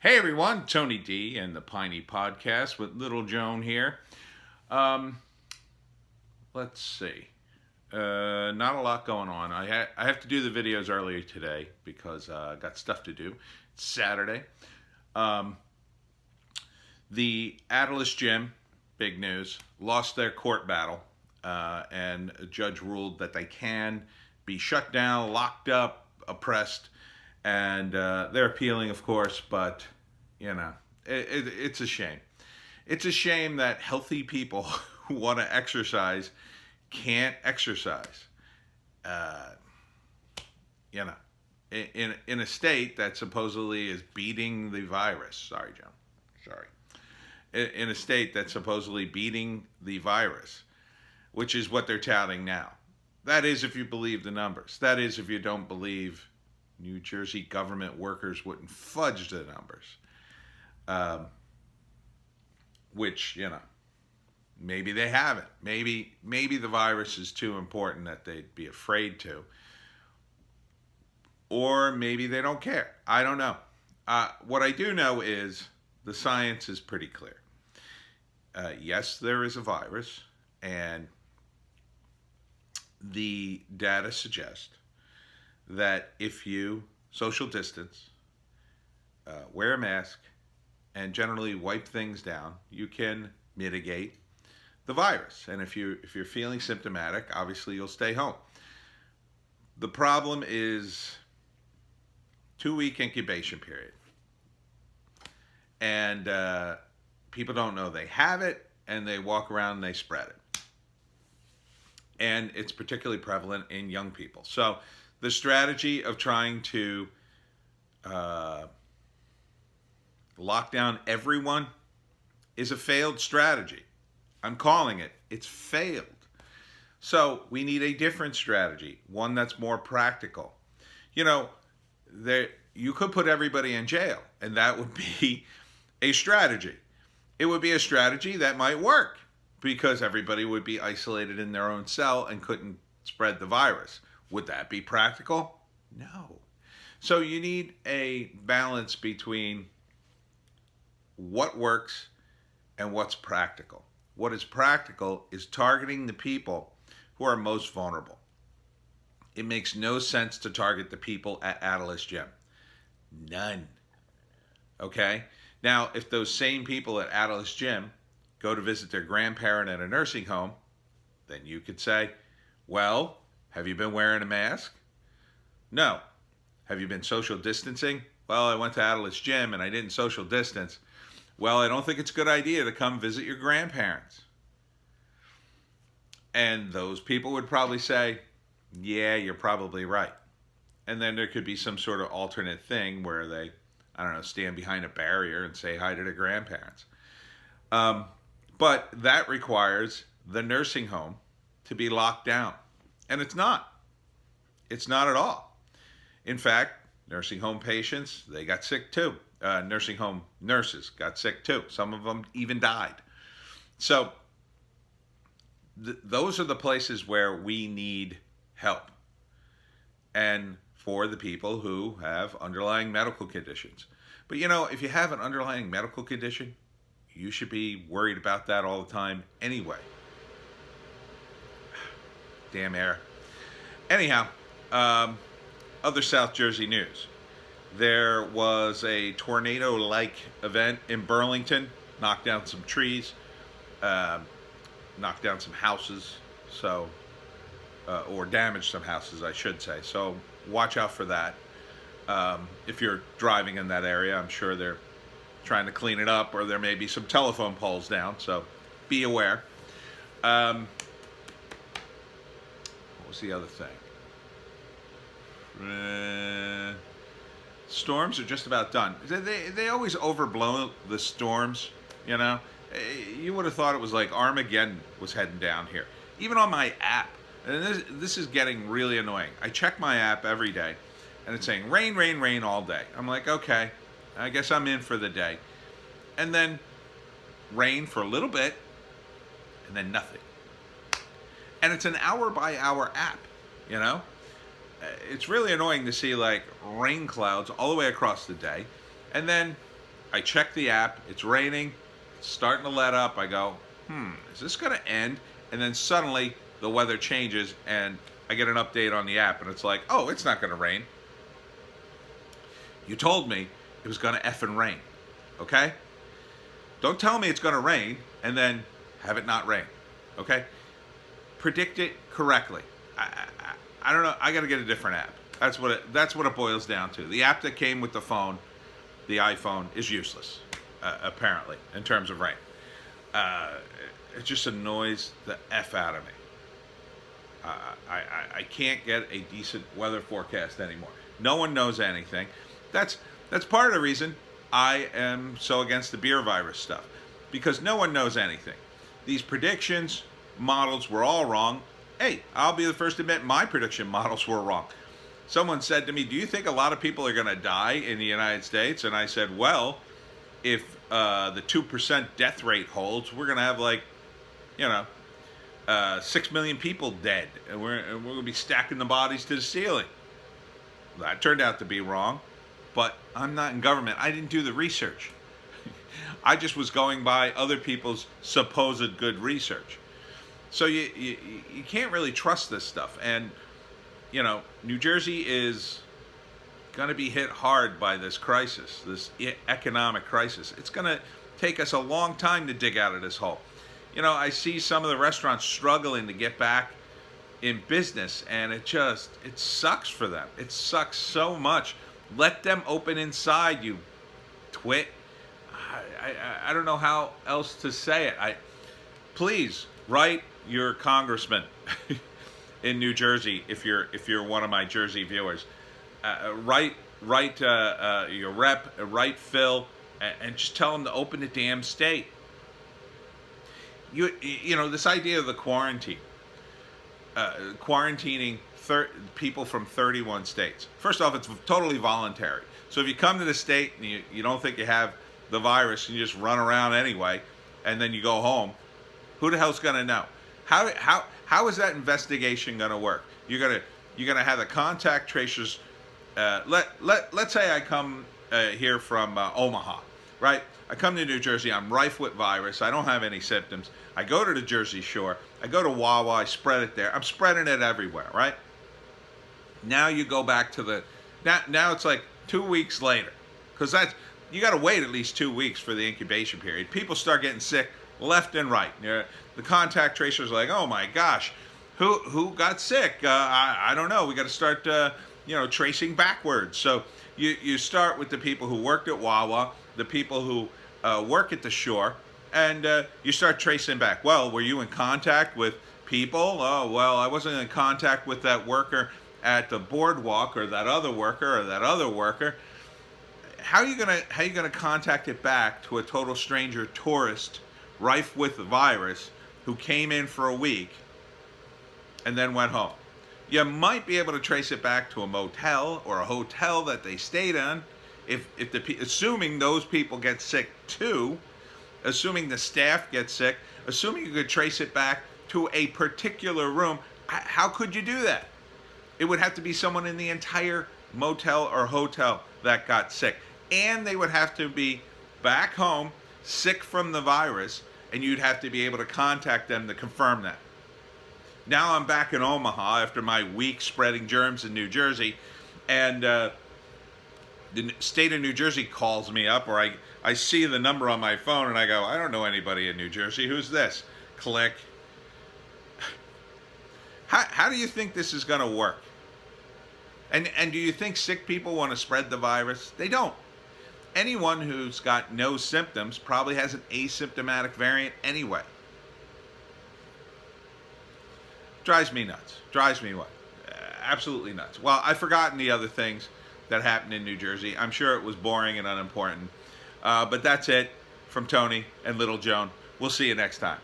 Hey everyone, Tony D and the Piney podcast with Little Joan here. Um, let's see. Not a lot going on. I have to do the videos earlier today because I got stuff to do. It's Saturday. Um, the Atilis Gym, big news, lost their court battle, and a judge ruled that they can be shut down, locked up, oppressed, and they're appealing, of course, but it's a shame. It's a shame that healthy people who want to exercise can't exercise. Uh, you know, in a state that supposedly is beating the virus. Sorry, John. Sorry. In a state that's supposedly beating the virus, which is what they're touting now. That is, if you believe the numbers. That is, if you don't believe New Jersey government workers wouldn't fudge the numbers. Which, maybe they haven't. Maybe the virus is too important that they'd be afraid to. Or maybe they don't care. I don't know. What I do know is the science is pretty clear. Yes, there is a virus, and the data suggest that if you social distance, wear a mask, and generally wipe things down, you can mitigate the virus. And if you're feeling symptomatic, obviously you'll stay home. The problem is 2-week incubation period, and people don't know they have it, and they walk around and they spread it. And it's particularly prevalent in young people. So the strategy of trying to lock down everyone is a failed strategy. I'm calling it. It's failed. So we need a different strategy, one that's more practical. You could put everybody in jail, and that would be a strategy. It would be a strategy that might work because everybody would be isolated in their own cell and couldn't spread the virus. Would that be practical? No. So you need a balance between what works and what's practical. What is practical is targeting the people who are most vulnerable. It makes no sense to target the people at Atilis Gym. None. Okay? Now, if those same people at Atilis Gym go to visit their grandparent at a nursing home, then you could say, well, have you been wearing a mask? No. Have you been social distancing? Well, I went to Atilis Gym and I didn't social distance. Well, I don't think it's a good idea to come visit your grandparents. And those people would probably say, yeah, you're probably right. And then there could be some sort of alternate thing where they, stand behind a barrier and say hi to their grandparents. But that requires the nursing home to be locked down. And it's not. It's not at all. In fact, nursing home patients, they got sick too. Nursing home nurses got sick too. Some of them even died. So those are the places where we need help. And for the people who have underlying medical conditions. But if you have an underlying medical condition, you should be worried about that all the time anyway. Damn air. Anyhow, other South Jersey news. There was a tornado-like event in Burlington, knocked down some trees, knocked down some houses, or damaged some houses, I should say. So watch out for that. If you're driving in that area, I'm sure they're trying to clean it up, or there may be some telephone poles down, so be aware. What was the other thing? Storms are just about done. They always overblow the storms, You would have thought it was like Armageddon was heading down here. Even on my app. And this is getting really annoying. I check my app every day, and it's saying rain, rain, rain all day. I'm like, okay, I guess I'm in for the day. And then rain for a little bit, and then nothing. And it's an hour-by-hour app, It's really annoying to see, like, rain clouds all the way across the day, and then I check the app. It's raining. It's starting to let up. I go, is this going to end? And then suddenly the weather changes and I get an update on the app and it's like, oh, it's not going to rain. You told me it was going to effing rain. Okay? Don't tell me it's going to rain and then have it not rain. Okay? Predict it correctly. I don't know. I got to get a different app. That's what it boils down to. The app that came with the phone, the iPhone, is useless, apparently, in terms of rain. It just annoys the F out of me. I can't get a decent weather forecast anymore. No one knows anything. That's part of the reason I am so against the beer virus stuff, because no one knows anything. These predictions models were all wrong. Hey, I'll be the first to admit my prediction models were wrong. Someone said to me, do you think a lot of people are going to die in the United States? And I said, well, if the 2% death rate holds, we're going to have 6 million people dead. And we're going to be stacking the bodies to the ceiling. That turned out to be wrong. But I'm not in government. I didn't do the research. I just was going by other people's supposed good research. So you can't really trust this stuff. And, New Jersey is going to be hit hard by this crisis, this economic crisis. It's going to take us a long time to dig out of this hole. I see some of the restaurants struggling to get back in business, and it sucks for them. It sucks so much. Let them open inside, you twit. I don't know how else to say it. Please write your congressman in New Jersey if you're one of my Jersey viewers. Write your rep, write Phil, and just tell him to open the damn state. This idea of the quarantine, quarantining people from 31 states. First off, it's totally voluntary. So if you come to the state and you don't think you have the virus and you just run around anyway, and then you go home, who the hell's going to know? How is that investigation going to work? You're gonna have the contact tracers. Let's say I come here from Omaha, right? I come to New Jersey. I'm rife with virus. I don't have any symptoms. I go to the Jersey Shore. I go to Wawa. I spread it there. I'm spreading it everywhere, right? Now you go back to now it's like 2 weeks later, because you got to wait at least 2 weeks for the incubation period. People start getting sick left and right. The contact tracers are like, oh my gosh, who got sick? I don't know. We got to start tracing backwards. So you start with the people who worked at Wawa, the people who work at the shore, and you start tracing back. Well, were you in contact with people? Oh, well, I wasn't in contact with that worker at the boardwalk, or that other worker, or that other worker. How are you gonna contact it back to a total stranger tourist rife with the virus who came in for a week and then went home? You might be able to trace it back to a motel or a hotel that they stayed in, assuming those people get sick too, assuming the staff gets sick, assuming you could trace it back to a particular room. How could you do that? It would have to be someone in the entire motel or hotel that got sick, and they would have to be back home sick from the virus, and you'd have to be able to contact them to confirm that. Now I'm back in Omaha after my week spreading germs in New Jersey, and the state of New Jersey calls me up, or I see the number on my phone and I go, I don't know anybody in New Jersey. Who's this? Click. How do you think this is going to work? And do you think sick people want to spread the virus? They don't. Anyone who's got no symptoms probably has an asymptomatic variant anyway. Drives me nuts. Drives me what? Absolutely nuts. Well, I've forgotten the other things that happened in New Jersey. I'm sure it was boring and unimportant. But that's it from Tony and Little Joan. We'll see you next time.